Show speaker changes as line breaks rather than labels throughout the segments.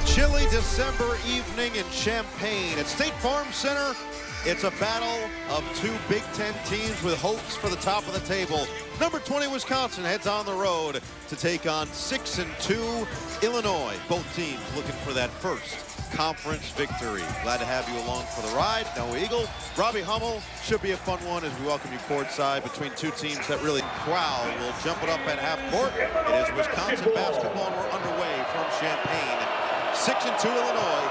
Chilly December evening in Champaign at State Farm Center. It's a battle of two Big Ten teams with hopes for the top of the table. Number 20 Wisconsin heads on the road to take on 6-2 Illinois. Both teams looking for that first conference victory. Glad to have you along for the ride. Noah Eagle, Robbie Hummel. Should be a fun one as we welcome you courtside between two teams that really crowd. We'll jump it up at half court. It is Wisconsin basketball, and we're underway from Champaign. 6-2 Illinois,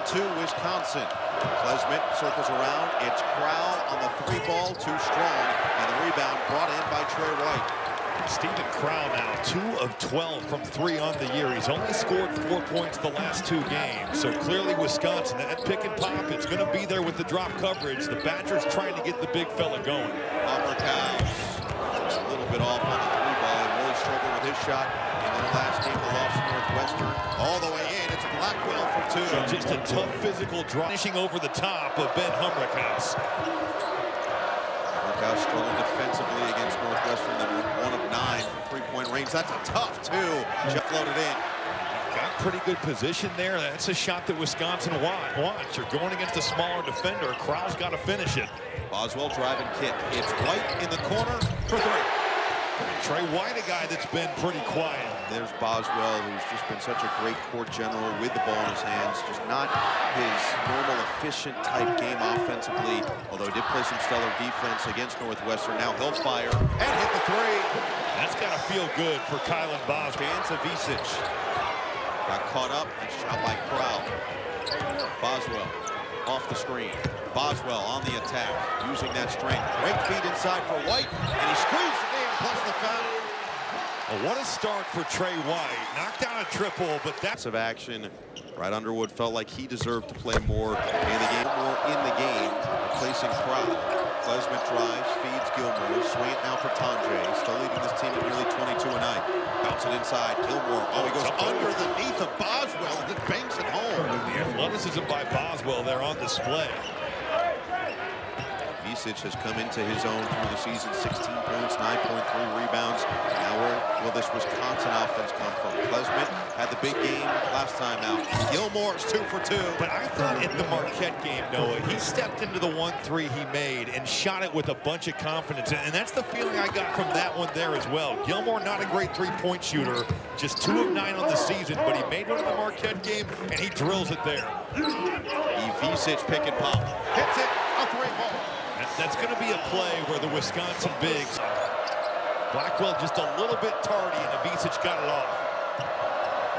8-2 Wisconsin. Klesmit circles around. It's Crowell on the three ball, too strong. And the rebound brought in by Trey White.
Steven Crowell now 2 of 12 from 3 on the year. He's only scored 4 points the last 2 games. So clearly Wisconsin, that pick and pop, it's going to be there with the drop coverage. The Badgers trying to get the big fella going.
Just a little bit off on the three ball. He really struggled with his shot in their last game. They lost to Northwestern. All the way in. It's Blackwell for 2.
So just a tough physical drop. Finishing over the top of Ben Humrickhouse.
Humrickhouse struggled defensively against Northwestern. Then 1 of 9 from three-point range. That's a tough 2. Jeff floated in.
Got pretty good position there. That's a shot that Wisconsin wants. You're going against a smaller defender. Crowell's got to finish it.
Boswell driving kick. It's White in the corner for 3.
Trey White, a guy that's been pretty quiet.
There's Boswell, who's just been such a great court general with the ball in his hands. Just not his normal efficient type game offensively, although he did play some stellar defense against Northwestern. Now he'll fire and hit the 3.
That's got to feel good for Kylan Boswell.
Chance of Visic. Got caught up and shot by Crowell. Boswell off the screen. Boswell on the attack, using that strength. Great feed inside for White, and he squeezed it in, plus the foul.
Well, what a start for Trey White. Knocked down a triple, but that's
of action. Brad Underwood felt like he deserved to play more in the game, replacing Crowell. Klesmit drives, feeds Gilmore. Swing it now for Tonje. Still leading this team at nearly 22 a night. Bounce it inside. Gilmore. Oh, he goes underneath of Boswell and just banks it home.
The athleticism by Boswell there on display.
Visic has come into his own through the season. 16 points, 9.3 rebounds. Now where will this Wisconsin offense come from? Klesmit had the big game last time out. Gilmore's 2 for 2.
But I thought in the Marquette game, Noah, he stepped into the 1-3 he made and shot it with a bunch of confidence. And that's the feeling I got from that one there as well. Gilmore, not a great three-point shooter. Just 2 of 9 on the season, but he made one in the Marquette game, and he drills it there.
Visic pick and pop. Hits it. A 3-ball.
That's going to be a play where the Wisconsin bigs. Blackwell just a little bit tardy, and Visic got it off.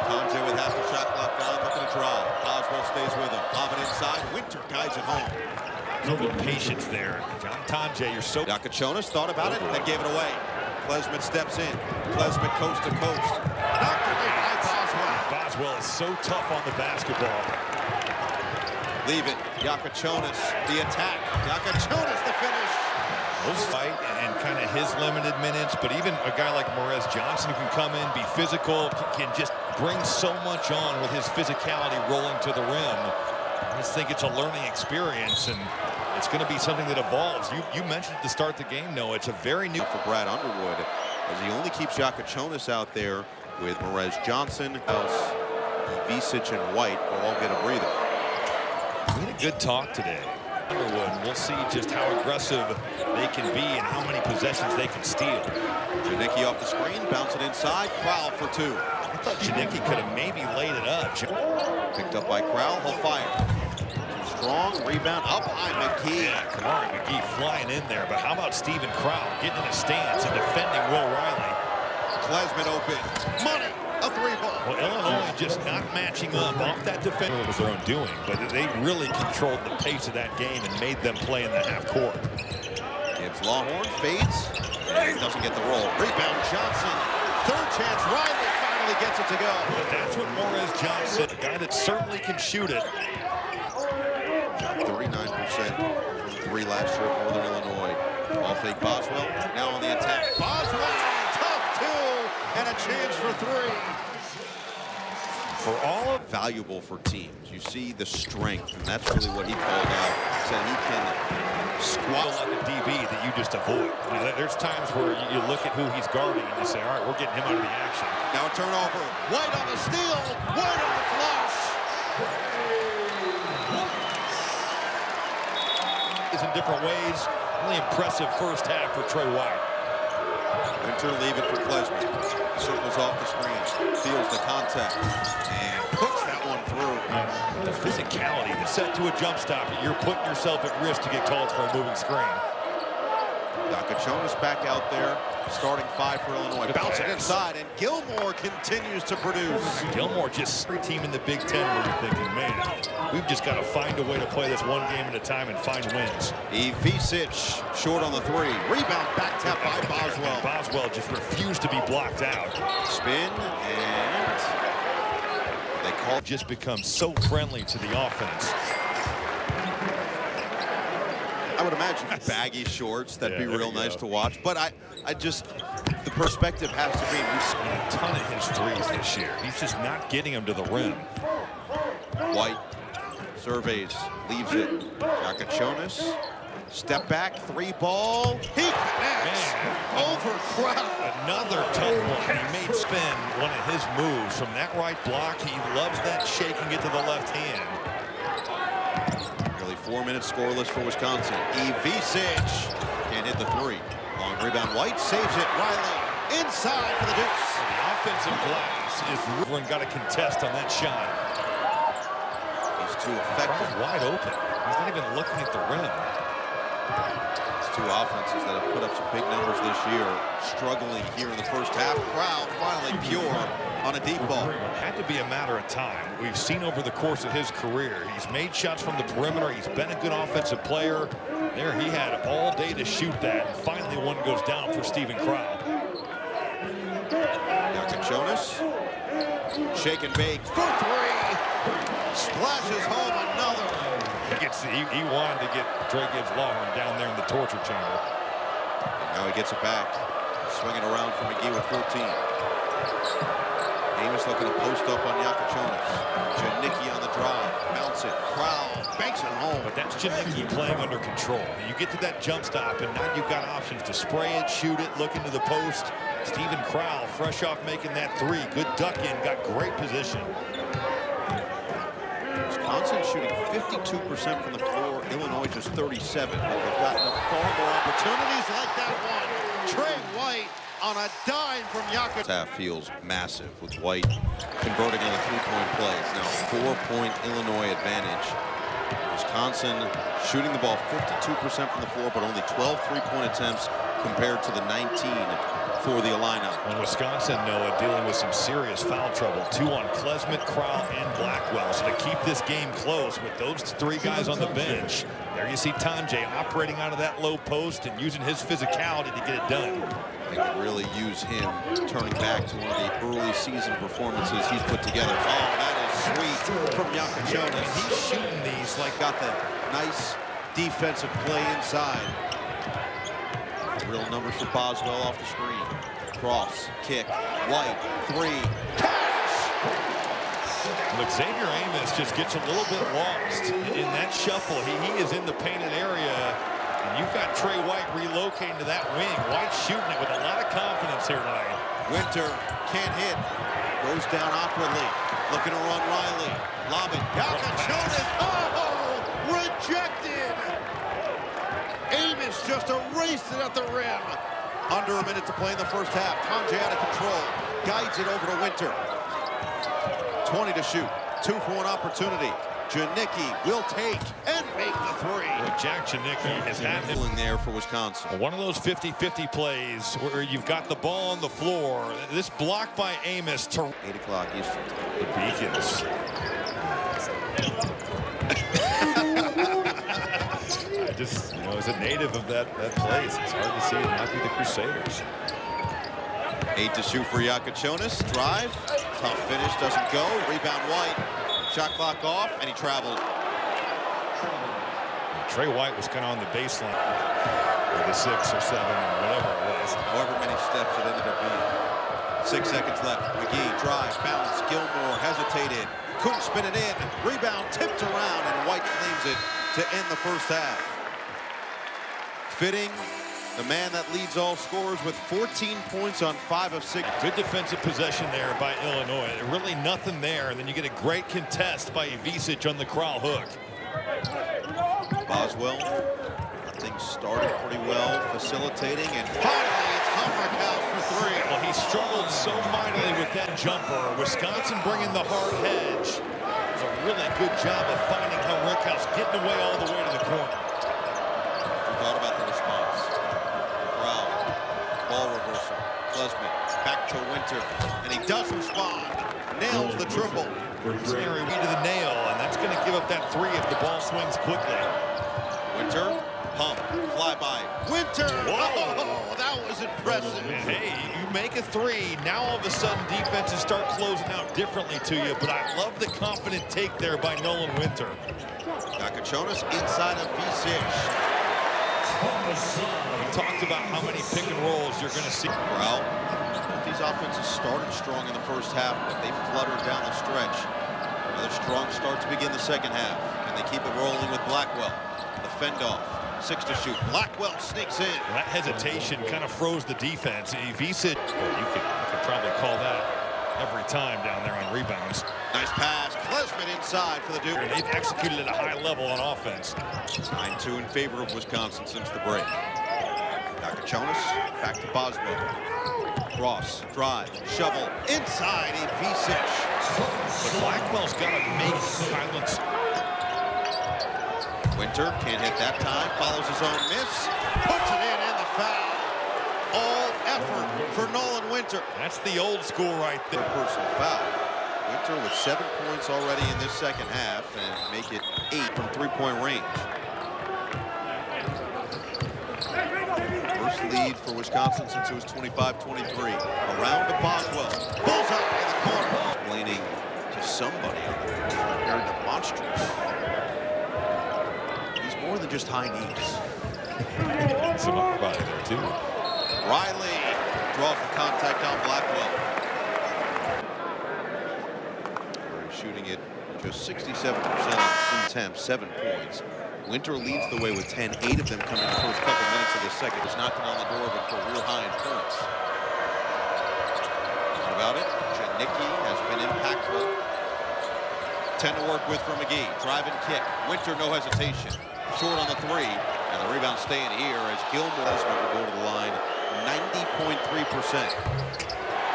Tonje with half the shot clock down, looking to draw. Boswell stays with him. Lob it inside. Winter guides it home.
No good patience there. John Tonje, you're so...
Yakachonis thought about it, then gave it away. Klesmit steps in. Klesmit coast to coast. Knocked it in by Boswell.
Boswell is so tough on the basketball.
Leave it. Yakachonis, the attack. Yakachonis, the finish.
Fight and kind of his limited minutes, but even a guy like Morez Johnson who can come in, be physical, can just bring so much on with his physicality rolling to the rim. I just think it's a learning experience, and it's going to be something that evolves. You mentioned to start the game, Noah, it's a very new...
For Brad Underwood, as he only keeps Yakachonis out there with Morez Johnson, Visic, and White will all get a breather.
We had a good talk today. Underwood, we'll see just how aggressive they can be and how many possessions they can steal.
Janicki off the screen, bounce it inside, Crowell for 2.
I thought Janicki could have maybe laid it up.
Picked up by Crowell, he'll fire. Too strong, rebound up high, McGee.
Yeah, Kamari McGee flying in there, but how about Steven Crowell getting in a stance and defending Will Riley?
Klesmit open, money, a 3-ball.
Well, Illinois just not matching up off that defense. It was their own doing, but they really controlled the pace of that game and made them play in the half court.
Gibbs Lawhorn fades, doesn't get the roll. Rebound Johnson, third chance, Riley finally gets it to go.
But that's what Morez Johnson, a guy that certainly can shoot it.
39% from 3 last year at Northern Illinois. Ball fake Boswell, now on the attack. Boswell, tough 2, and a chance for 3. For all valuable for teams, you see the strength, and that's really what he called out. He said he can squat
like a DB that you just avoid. There's times where you look at who he's guarding and you say, all right, we're getting him out of the action.
Now a turnover. White on the steal. White on the flush.
different ways. Really impressive first half for Trey White.
Winter leave it for Klesmit. Circles off the screen, feels the contact, and puts that one through.
The physicality, the set to a jump stop, you're putting yourself at risk to get called for a moving screen.
Yakachonis back out there, starting 5 for Illinois. Bouncing inside, and Gilmore continues to produce.
Gilmore just every team in the Big Ten where you're thinking, man, we've just got to find a way to play this one game at a time and find wins.
Ivisic short on the 3. Rebound back tap by Boswell.
Boswell just refused to be blocked out.
Spin, and they call.
Just becomes so friendly to the offense.
I would imagine baggy shorts, that'd be real nice to watch. But I just, the perspective has to be, we've seen
a ton of his threes this year. He's just not getting them to the rim.
White surveys, leaves it. Yakachonis, step back, 3-ball. He connects over crowd.
Another tough one. He made spin one of his moves from that right block. He loves that shake and get to the left hand.
4 minutes scoreless for Wisconsin. Ivisic can't hit the 3. Long rebound, White saves it. Riley inside for the Dukes.
The offensive glass is Ruben got a contest on that shot.
He's too effective.
Wide open. He's not even looking at the rim.
It's two offenses that have put up some big numbers this year, struggling here in the first half. Crowd finally pure on a deep ball.
It had to be a matter of time. We've seen over the course of his career, he's made shots from the perimeter. He's been a good offensive player. There he had all day to shoot that. And finally one goes down for Steven Crowl.
Yakachonis, shake and bake for 3. Splashes home another.
He wanted to get Dre Gibbs Longhorn down there in the torture chamber.
And now he gets it back. Swinging around for McGee with 14. Amos looking to post up on Yakachonis. Janicki on the drive. Bounce it. Crowell banks it home.
But that's Janicki playing under control. You get to that jump stop, and now you've got options to spray it, shoot it, look into the post. Steven Crowl, fresh off making that 3. Good duck in, got great position.
Wisconsin shooting 52% from the floor. Illinois just 37. But they've gotten far more opportunities like that one. Trey White on a dime from Yakachonis. Half feels massive with White converting on the 3-point plays. Now 4-point Illinois advantage. Wisconsin shooting the ball 52% from the floor, but only 12 3-point attempts compared to the 19 for the Illini.
And Wisconsin, Noah, dealing with some serious foul trouble. 2 on Klesmit, Crowl, and Blackwell. So to keep this game close with those 3 guys on the bench, there you see Tonje operating out of that low post and using his physicality to get it done.
They could really use him turning back to one of the early season performances he's put together. Oh, that is sweet from Yakachonis.
He's shooting these like
got the nice defensive play inside. Real numbers for Boswell off the screen. Cross, kick, White, 3, cash!
Look, Xavier Amos just gets a little bit lost in that shuffle. He is in the painted area, and you've got Trey White relocating to that wing. White shooting it with a lot of confidence here tonight.
Winter can't hit. Goes down awkwardly. Looking to run Riley. Lob it. Yakachonis. Oh! Rejected! Amos just erased it at the rim. Under a minute to play in the first half. Tonje out of control. Guides it over to Winter. 20 to shoot. 2 for 1 opportunity. Janicki will take and make the 3.
Well, Jack Janicki has had him
in there for Wisconsin.
One of those 50-50 plays where you've got the ball on the floor. This block by Amos to
8 o'clock Eastern.
The Beacons. I just, as a native of that place, it's hard to see it not be the Crusaders.
8 to shoot for Yakachonis. Drive. Tough finish. Doesn't go. Rebound White. Shot clock off, and he traveled.
Trey White was kind of on the baseline with a 6 or 7 or whatever it was.
However many steps it ended up being. 6 seconds left. McGee drives, bounce. Gilmore hesitated. Couldn't spin it in. Rebound tipped around, and White claims it to end the first half. Fitting, the man that leads all scorers with 14 points on 5 of 6.
Good defensive possession there by Illinois. Really nothing there, and then you get a great contest by Ivisic on the Crowl hook.
Boswell Things started pretty well, facilitating, and finally it's Hammerhouse for three.
Well, he struggled so mightily with that jumper. Wisconsin bringing the hard hedge. It was a really good job of finding Hammerhouse, getting away all the way to the corner.
We thought about the response. Brown, ball reversal. Klesmit back to Winter, and he does respond. Nails the triple.
Henry to the nail, and that's going to give up that three if the ball swings quickly.
Winter, pump, fly by. Winter!
Whoa.
Oh, that was impressive.
Hey, you make a three, now all of a sudden defenses start closing out differently to you, but I love the confident take there by Nolan Winter.
Yakachonis inside of V6.
We talked about how many pick and rolls you're going to see.
Well, these offenses started strong in the first half, but they fluttered down the stretch. Another strong start to begin the second half. Can they keep it rolling with Blackwell? The fend off. 6 to shoot. Blackwell sneaks in.
Well, that hesitation kind of froze the defense. If he said, well, you could probably call that every time down there on rebounds.
Nice pass. Klesmit inside for the Duke.
They've executed at a high level on offense.
9-2 in favor of Wisconsin since the break. Yakachonis back to Boswell. Cross, drive, shovel, inside a V6.
But Blackwell's got to make Kylan's.
Winter can't hit that time, follows his own miss, puts it in and the foul. All effort for Nolan Winter.
That's the old school right there.
Personal foul. Winter with 7 points already in this second half and make it 8 from three-point range. First lead for Wisconsin since it was 25-23. Around to Boswell. Bullseye in the corner. Explaining to somebody very demonstrous. He's more than just high knees.
Some upper body there too.
Riley draws the contact on Blackwell. Shooting it just 67% on attempts, 7 points. Winter leads the way with 10, 8 of them coming in the first couple minutes of the second. He's knocking on the door of a career high in points. What about it? Janicki has been impactful. 10 to work with for McGee. Drive and kick. Winter, no hesitation. Short on the three, and the rebound staying here as Gilmore will go to the line 90.3%.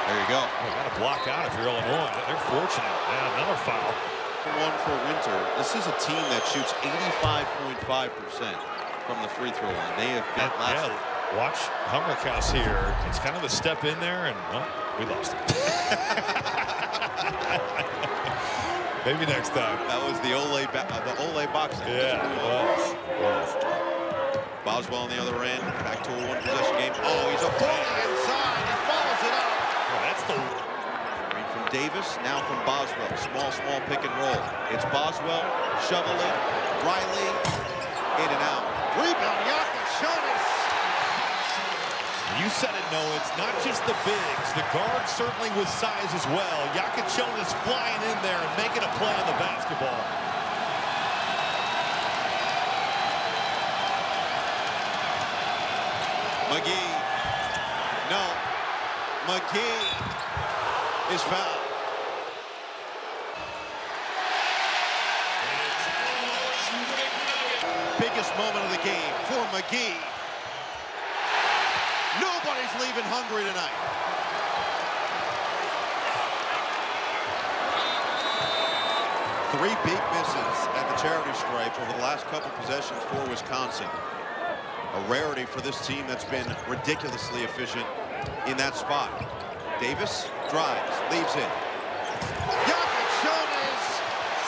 There you go.
You got to block out if you're Illinois. They're fortunate. And another foul.
One for Winter. This is a team that shoots 85.5% from the free throw line. They have been last.
Yeah, watch Hammerhouse here. It's kind of a step in there, and well, we lost it. Maybe next time.
That was the Ole boxing.
Yeah, it was.
Boswell on the other end. Back to a one-possession game. Oh, he's a bully inside. He follows it up.
Well, that's the.
From Davis, now from Boswell. Small pick and roll. It's Boswell, shoveling, Riley, in and out. Rebound, Yakachonis.
You said it, Noah. It's not just the bigs. The guards certainly with size as well. Yakachonis flying in there and making a play on the basketball.
McGee. No. McGee is fouled. Biggest moment of the game for McGee. Nobody's leaving hungry tonight. Three big misses at the charity stripe over the last couple possessions for Wisconsin. A rarity for this team that's been ridiculously efficient in that spot. Davis drives, leaves it. Yakachonis,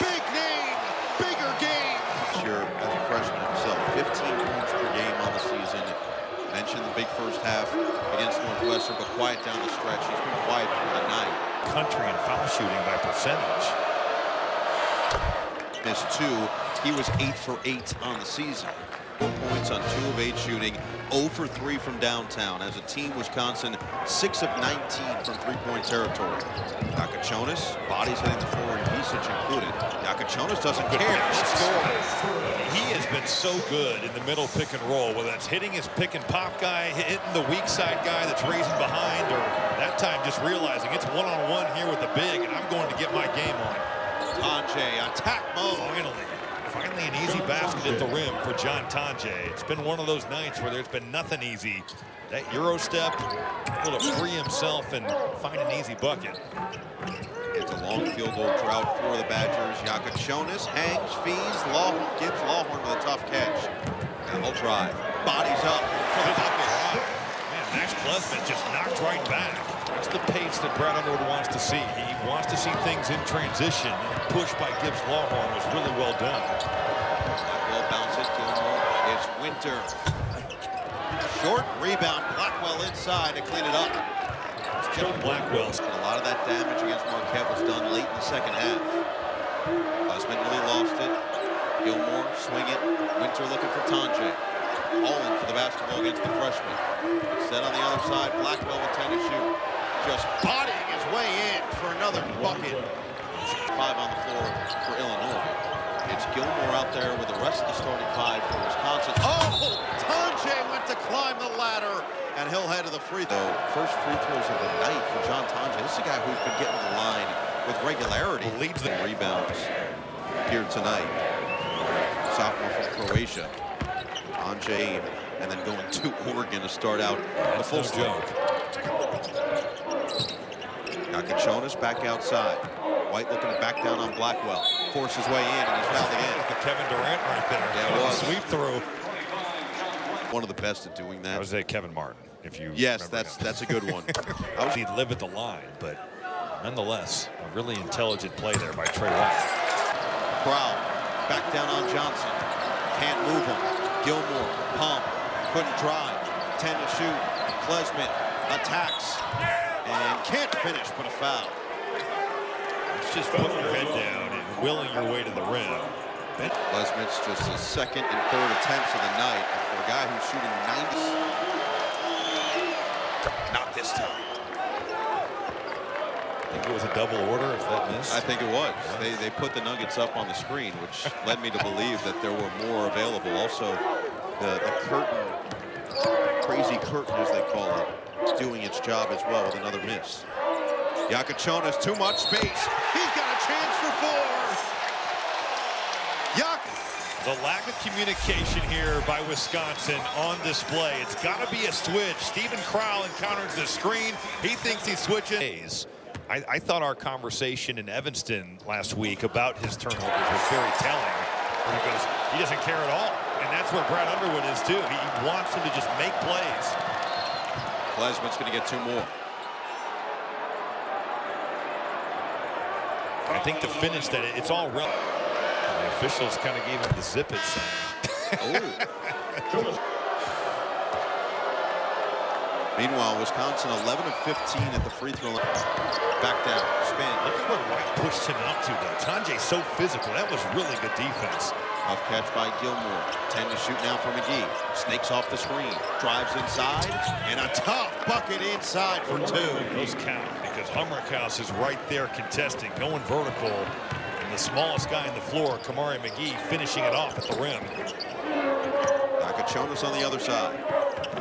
big name, bigger game. Sure, as a freshman himself, 15 points per game on the season. Mentioned the big first half against Northwestern, but quiet down the stretch. He's been quiet through the night.
Country and foul shooting by percentage.
Missed 2. He was 8 for 8 on the season. 4 points on 2 of 8 shooting, 0 for 3 from downtown. As a team, Wisconsin 6 of 19 from three-point territory. Yakachonis, bodies hitting the floor, and Visic included. Yakachonis doesn't care.
He has been so good in the middle pick and roll, whether that's hitting his pick and pop guy, hitting the weak side guy that's raising behind, or that time just realizing it's one-on-one here with the big, and I'm going to get my game on.
Tonje, attack mode.
Finally an easy basket at the rim for John Tonje. It's been one of those nights where there's been nothing easy. That Euro step, able to free himself and find an easy bucket.
It's a long field goal drought for the Badgers. Yakachonis hangs, fees, gives Lawhorn with a tough catch. And he'll drive. Bodies up for the bucket.
Man, Max Klesmit just knocked right back. That's the pace that Brad Underwood wants to see. He wants to see things in transition. And push by Gibbs Lawhorn was really well done.
Blackwell bounces Gilmore. It's Winter. Short rebound. Blackwell inside to clean it up.
John Blackwell.
A lot of that damage against Marquette was done late in the second half. Klesmit really lost it. Gilmore swing it. Winter looking for Tonje. Calling for the basketball against the freshman. Set on the other side. Blackwell with 10 to shoot. Just bodying his way in for another bucket. 5 on the floor for Illinois. It's Gilmore out there with the rest of the starting 5 for Wisconsin. Oh! Tonje went to climb the ladder, and he'll head to the free throw. First free throws of the night for John Tonje. This is a guy who's been getting the line with regularity.
Leads the
rebounds here tonight. Sophomore from Croatia. Tonje, and then going to Oregon to start out the full joke. Yakachonis back outside. White looking to back down on Blackwell. Force his way in, and he's fouled again.
The Kevin Durant right there.
Yeah, it was.
Sweep through.
One of the best at doing that.
I was Kevin Martin, if you
Yes, that's a good one.
He'd live at the line, but nonetheless, a really intelligent play there by Trey White.
Crowd back down on Johnson. Can't move him. Gilmore, pump, couldn't drive. 10 to shoot. Klesmit attacks and can't finish, but a foul.
It's just putting your head down and willing your way to the rim.
Klesmit's just his second and third attempts of the night. And for a guy who's shooting 90, not this time.
I think it was a double order if that missed.
I think it was. They put the Nuggets up on the screen, which led me to believe that there were more available. Also, the curtain, crazy curtain as they call it, doing its job as well with another miss. Yakachonis, too much space. He's got a chance for 4.
The lack of communication here by Wisconsin on display. It's got to be a switch. Stephen Crowell encounters the screen. He thinks he's switching. I thought our conversation in Evanston last week about his turnovers was very telling, because he doesn't care at all. And that's where Brad Underwood is too. He wants him to just make plays.
Klesmit's going to get 2 more.
I think to finish that, it's all relevant. The officials kind of gave him the zip it sign.
Meanwhile, Wisconsin 11 of 15 at the free throw line. Back down, spin.
Look at where White pushed him out to, though. Tonje's so physical. That was really good defense.
Tough catch by Gilmore. 10 to shoot now for McGee. Snakes off the screen. Drives inside. And a tough bucket inside for 2.
Those count because Hummerkaus is right there contesting, going vertical. And the smallest guy on the floor, Kamari McGee, finishing it off at the rim.
Yakachonis on the other side.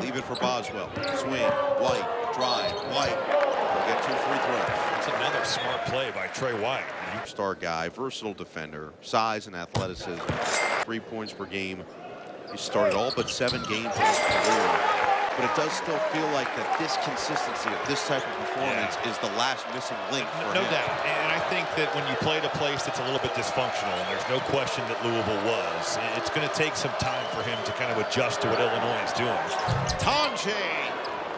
Leave it for Boswell. Swing. White. Drive. White. Will get 2 free throws.
That's another smart play by Trey White.
Star guy, versatile defender, size and athleticism. 3 points per game. He started all but 7 games in his career. But it does still feel like that this consistency of this type of performance is the last missing link for him.
No doubt. And I think that when you play at a place that's a little bit dysfunctional, and there's no question that Louisville was, it's going to take some time for him to kind of adjust to what Illinois is doing.
Tonje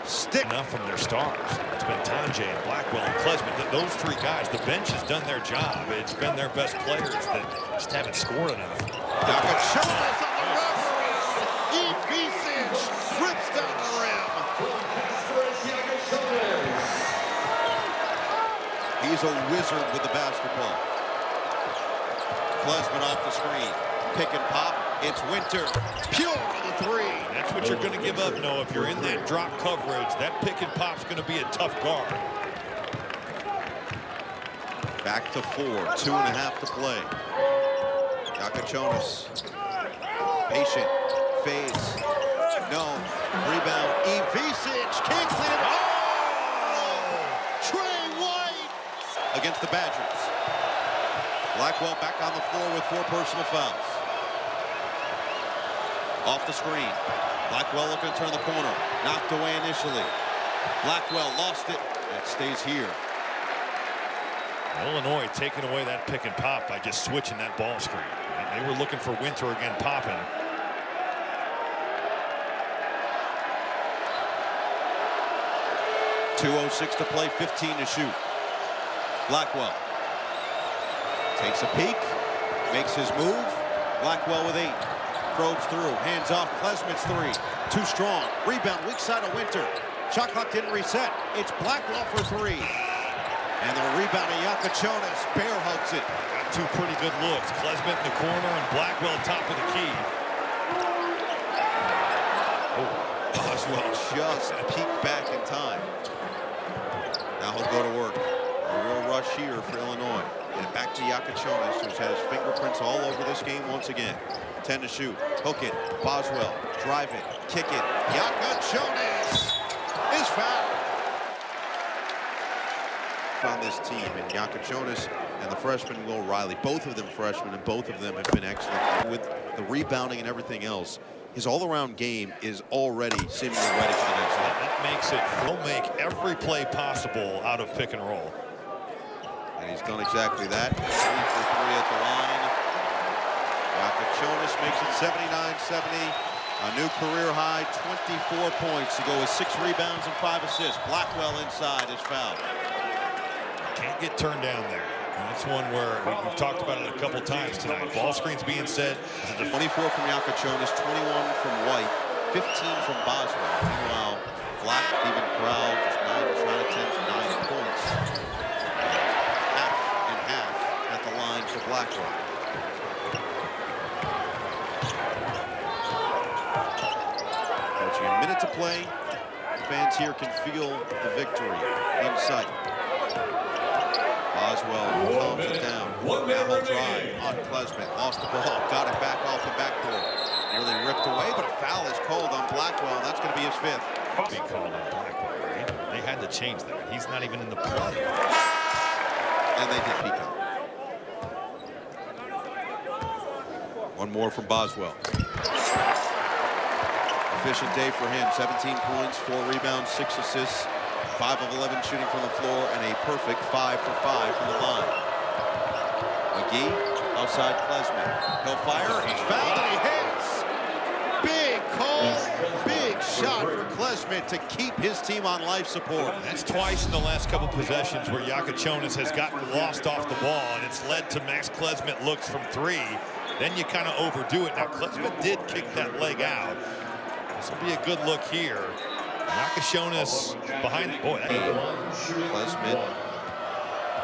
stick
enough from their stars. It's been Tonje and Blackwell and Klesmit. Those 3 guys, the bench has done their job. It's been their best players that just haven't scored enough.
Yakachonis on the rush. Ivičić rips down the rim. He's a wizard with the basketball. Klesmit off the screen. Pick and pop. It's Winter. Pure on the 3.
That's what you're going to give up, Noah. If you're in that drop coverage, that pick and pop's going to be a tough guard.
Back to 4. 2.5 to play. Yakachonis. Patient. Fades. No. Rebound. Ivičić can't clean it. Oh! Trey White against the Badgers. Blackwell back on the floor with 4 personal fouls. Off the screen. Blackwell looking to turn the corner. Knocked away initially. Blackwell lost it. That stays here.
Illinois taking away that pick and pop by just switching that ball screen. They were looking for Winter again popping.
.206 to play, 15 to shoot. Blackwell takes a peek, makes his move. Blackwell with 8. Probes through, hands off. Klesmit's 3. Too strong. Rebound, weak side of Winter. Shot clock didn't reset. It's Blackwell for 3. And the rebound of Yakachonis. Bear hugs it.
Got 2 pretty good looks. Klesmit in the corner and Blackwell top of the key.
Boswell just peeked back in time. Now he'll go to work. A real rush here for Illinois. And back to Yakachonis, who has fingerprints all over this game once again. 10 to shoot. Hook it. Boswell. Drive it. Kick it. Yakachonis is fouled on this team. And Yakachonis and the freshman Will Riley, both of them freshmen, and both of them have been excellent with the rebounding and everything else. His all-around game is already seemingly ready for the next level.
That makes it, he'll make every play possible out of pick and roll.
And he's done exactly that. 3 for 3 at the line. Yakachonis makes it 79-70. A new career high, 24 points to go with 6 rebounds and 5 assists. Blackwell inside is fouled.
Can't get turned down there. And that's one where we've talked about it a couple times tonight. Ball screens being set.
24 from Yakachonis, 21 from White, 15 from Boswell. Meanwhile, Black, Steven Crowell, just 9 shot attempts, 9 points. Half and half at the line for Blackwell. Approaching a minute to play. Fans here can feel the victory in sight. Boswell calms it down. Now he'll drive on Klesmit. Lost the ball. Got it back off the backboard. Nearly ripped away, but a foul is called on Blackwell. That's going to be his 5th.
Be called on Blackwell, right? They had to change that. He's not even in the play.
And they did peek out. One more from Boswell. Efficient day for him. 17 points, 4 rebounds, 6 assists. 5 of 11 shooting from the floor, and a perfect 5 for 5 from the line. McGee outside Klesmit. He'll fire. He's fouled and he hits. Big call. Big shot for Klesmit to keep his team on life support.
That's twice in the last couple possessions where Yakachonis has gotten lost off the ball, and it's led to Max Klesmit looks from 3. Then you kind of overdo it. Now Klesmit did kick that leg out. This will be a good look here. Yakachonis behind the boy.
Klesmit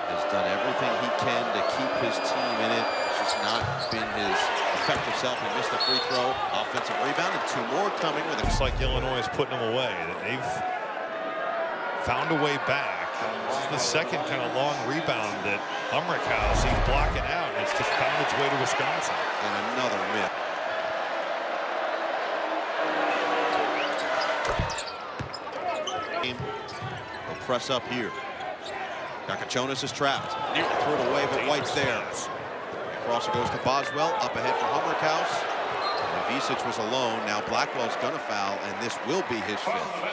has done everything he can to keep his team in it. It's just not been his effective self. He missed the free throw. Offensive rebound, and 2 more coming with it.
Looks like Illinois is putting them away. They've found a way back. This is the second kind of long rebound that Humrick has. He's blocking out, and it's just found its way to Wisconsin.
And another miss. They'll press up here. Yakachonis is trapped. Nearly threw it away, but White's there. Across it goes to Boswell. Up ahead for Humrickhouse. Ivisic was alone. Now Blackwell's gonna foul, and this will be his 5th.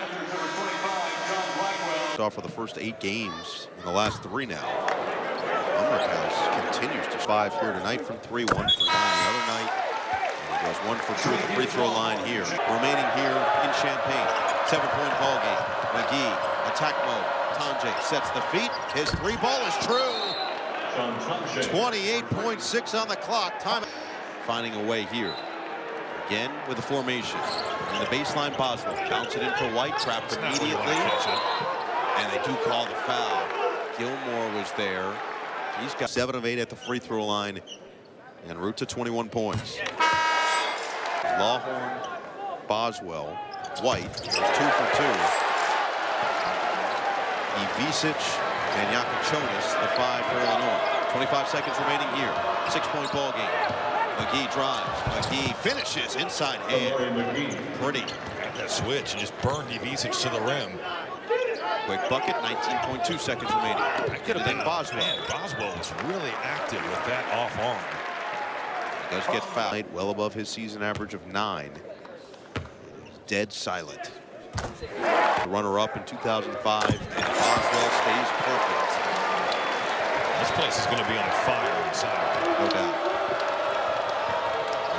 Off for the first 8 games in the last 3 now. Humrickhouse continues to 5 here tonight from 3, 1 for 9 the other night. And he goes 1 for 2 at the free throw line here. Remaining here in Champaign. 7-point ball game. McGee, attack mode. Tonje sets the feet. His 3 ball is true. 28.6 on the clock. Time finding a way here. Again with the formation. In the baseline, Boswell. Bounce it in for White. Trapped immediately. And they do call the foul. Gilmore was there. He's got 7 of 8 at the free throw line. En route to 21 points. Lawhorn, Boswell, White, 2 for 2. Ivisic and Yakachonis, the 5 for Illinois. 25 seconds remaining here. 6-point ball game. McGee drives. McGee finishes inside hand. Pretty.
Got that switch and just burned Ivisic to the rim.
Quick bucket. 19.2 seconds remaining.
That could have been
Boswell.
Man, Boswell was really active with that off arm.
He does get fouled. Well above his season average of 9. dead silent. The runner-up in 2005, and Boswell stays perfect.
This place is going to be on fire inside.
No doubt.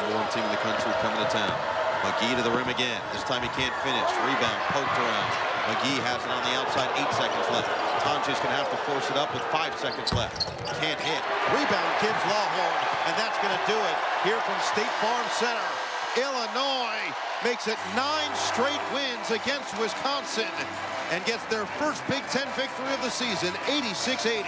Number 1 team in the country coming to town. McGee to the rim again. This time he can't finish. Rebound poked around. McGee has it on the outside. 8 seconds left. Tonje's going to have to force it up with 5 seconds left. Can't hit. Rebound Gibbs Lawhorn, and that's going to do it here from State Farm Center. Illinois makes it 9 straight wins against Wisconsin and gets their first Big Ten victory of the season, 86-80.